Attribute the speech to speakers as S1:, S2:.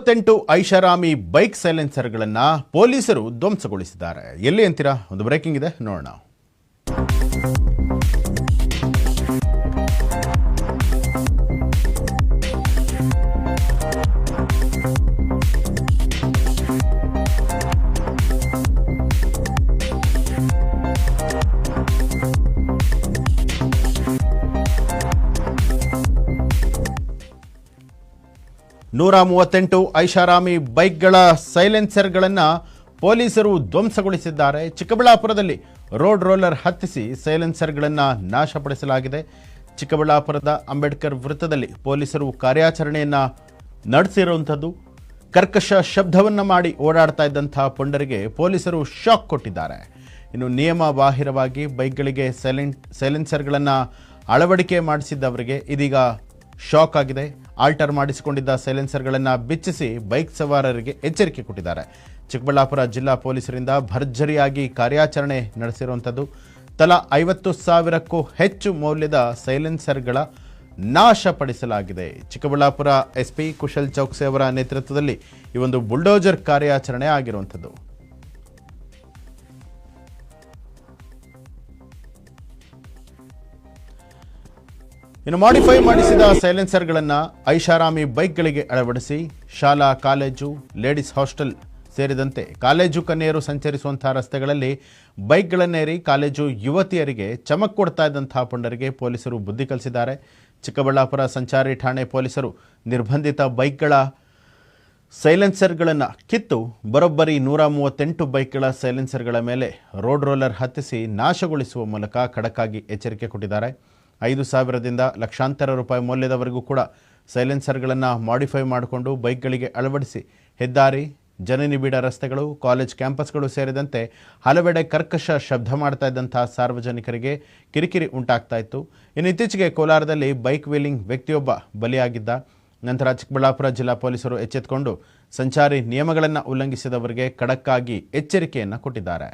S1: 38 ಐಷಾರಾಮಿ ಬೈಕ್ ಸೈಲೆನ್ಸರ್ಗಳನ್ನು ಪೊಲೀಸರು ಧ್ವಂಸಗೊಳಿಸಿದ್ದಾರೆ. ಎಲ್ಲಿ ಅಂತೀರಾ? ಒಂದು ಬ್ರೇಕಿಂಗ್ ಇದೆ, ನೋಡೋಣ. ನೂರ 38 ಐಷಾರಾಮಿ ಬೈಕ್ಗಳ ಸೈಲೆನ್ಸರ್ಗಳನ್ನು ಪೊಲೀಸರು ಧ್ವಂಸಗೊಳಿಸಿದ್ದಾರೆ. ಚಿಕ್ಕಬಳ್ಳಾಪುರದಲ್ಲಿ ರೋಡ್ ರೋಲರ್ ಹತ್ತಿಸಿ ಸೈಲೆನ್ಸರ್ಗಳನ್ನು ನಾಶಪಡಿಸಲಾಗಿದೆ. ಚಿಕ್ಕಬಳ್ಳಾಪುರದ ಅಂಬೇಡ್ಕರ್ ವೃತ್ತದಲ್ಲಿ ಪೊಲೀಸರು ಕಾರ್ಯಾಚರಣೆಯನ್ನು ನಡೆಸಿರುವಂಥದ್ದು. ಕರ್ಕಶ ಶಬ್ದವನ್ನು ಮಾಡಿ ಓಡಾಡ್ತಾ ಇದ್ದಂಥ ಪುಂಡರಿಗೆ ಪೊಲೀಸರು ಶಾಕ್ ಕೊಟ್ಟಿದ್ದಾರೆ. ಇನ್ನು ನಿಯಮ ಬಾಹಿರವಾಗಿ ಬೈಕ್ಗಳಿಗೆ ಸೈಲೆನ್ಸರ್ಗಳನ್ನು ಅಳವಡಿಕೆ ಮಾಡಿಸಿದ್ದವರಿಗೆ ಇದೀಗ ಶಾಕ್ ಆಗಿದೆ. ಆಲ್ಟರ್ ಮಾಡಿಸಿಕೊಂಡಿದ್ದ ಸೈಲೆನ್ಸರ್ಗಳನ್ನು ಬಿಚ್ಚಿಸಿ ಬೈಕ್ ಸವಾರರಿಗೆ ಎಚ್ಚರಿಕೆ ಕೊಟ್ಟಿದ್ದಾರೆ. ಚಿಕ್ಕಬಳ್ಳಾಪುರ ಜಿಲ್ಲಾ ಪೊಲೀಸರಿಂದ ಭರ್ಜರಿಯಾಗಿ ಕಾರ್ಯಾಚರಣೆ ನಡೆಸಿರುವಂಥದ್ದು. ತಲಾ 50,000ಕ್ಕೂ ಹೆಚ್ಚು ಮೌಲ್ಯದ ಸೈಲೆನ್ಸರ್ಗಳ ನಾಶಪಡಿಸಲಾಗಿದೆ. ಚಿಕ್ಕಬಳ್ಳಾಪುರ ಎಸ್ಪಿ ಕುಶಲ್ ಚೌಕ್ಸಿ ಅವರ ನೇತೃತ್ವದಲ್ಲಿ ಈ ಒಂದು ಬುಲ್ಡೋಜರ್ ಕಾರ್ಯಾಚರಣೆ ಆಗಿರುವಂಥದ್ದು. ಇನ್ನು ಮಾಡಿಫೈ ಮಾಡಿಸಿದ ಸೈಲೆನ್ಸರ್ಗಳನ್ನು ಐಷಾರಾಮಿ ಬೈಕ್ಗಳಿಗೆ ಅಳವಡಿಸಿ ಶಾಲಾ, ಕಾಲೇಜು, ಲೇಡೀಸ್ ಹಾಸ್ಟೆಲ್ ಸೇರಿದಂತೆ ಕಾಲೇಜು ಕನ್ಯೆಯರು ಸಂಚರಿಸುವಂಥ ರಸ್ತೆಗಳಲ್ಲಿ ಬೈಕ್ಗಳನ್ನೇರಿ ಕಾಲೇಜು ಯುವತಿಯರಿಗೆ ಚಮಕ್ ಕೊಡ್ತಾ ಇದ್ದಂಥ ಪುಂಡರಿಗೆ ಪೊಲೀಸರು ಬುದ್ಧಿ ಕಲಿಸಿದ್ದಾರೆ. ಚಿಕ್ಕಬಳ್ಳಾಪುರ ಸಂಚಾರಿ ಠಾಣೆ ಪೊಲೀಸರು ನಿರ್ಬಂಧಿತ ಬೈಕ್ಗಳ ಸೈಲೆನ್ಸರ್ಗಳನ್ನು ಕಿತ್ತು ಬರೋಬ್ಬರಿ 138 ಬೈಕ್ಗಳ ಸೈಲೆನ್ಸರ್ಗಳ ಮೇಲೆ ರೋಡ್ ರೋಲರ್ ಹತ್ತಿಸಿ ನಾಶಗೊಳಿಸುವ ಮೂಲಕ ಖಡಕ್ಕಾಗಿ ಎಚ್ಚರಿಕೆ ಕೊಟ್ಟಿದ್ದಾರೆ. 5,000ದಿಂದ ಲಕ್ಷಾಂತರ ರೂಪಾಯಿ ಮೌಲ್ಯದವರೆಗೂ ಕೂಡ ಸೈಲೆನ್ಸರ್ಗಳನ್ನು ಮಾಡಿಫೈ ಮಾಡಿಕೊಂಡು ಬೈಕ್ಗಳಿಗೆ ಅಳವಡಿಸಿ ಹೆದ್ದಾರಿ, ಜನನಿಬಿಡ ರಸ್ತೆಗಳು, ಕಾಲೇಜ್ ಕ್ಯಾಂಪಸ್ಗಳು ಸೇರಿದಂತೆ ಹಲವೆಡೆ ಕರ್ಕಶ ಶಬ್ದ ಮಾಡ್ತಾ ಇದ್ದಂಥ ಸಾರ್ವಜನಿಕರಿಗೆ ಕಿರಿಕಿರಿ ಉಂಟಾಗ್ತಾ ಇತ್ತು. ಇನ್ನು ಇತ್ತೀಚೆಗೆ ಕೋಲಾರದಲ್ಲಿ ಬೈಕ್ ವೀಲಿಂಗ್ ವ್ಯಕ್ತಿಯೊಬ್ಬ ಬಲಿಯಾಗಿದ್ದ. ನಂತರ ಚಿಕ್ಕಬಳ್ಳಾಪುರ ಜಿಲ್ಲಾ ಪೊಲೀಸರು ಎಚ್ಚೆತ್ತುಕೊಂಡು ಸಂಚಾರಿ ನಿಯಮಗಳನ್ನು ಉಲ್ಲಂಘಿಸಿದವರಿಗೆ ಖಡಕ್ಕಾಗಿ ಎಚ್ಚರಿಕೆಯನ್ನು ಕೊಟ್ಟಿದ್ದಾರೆ.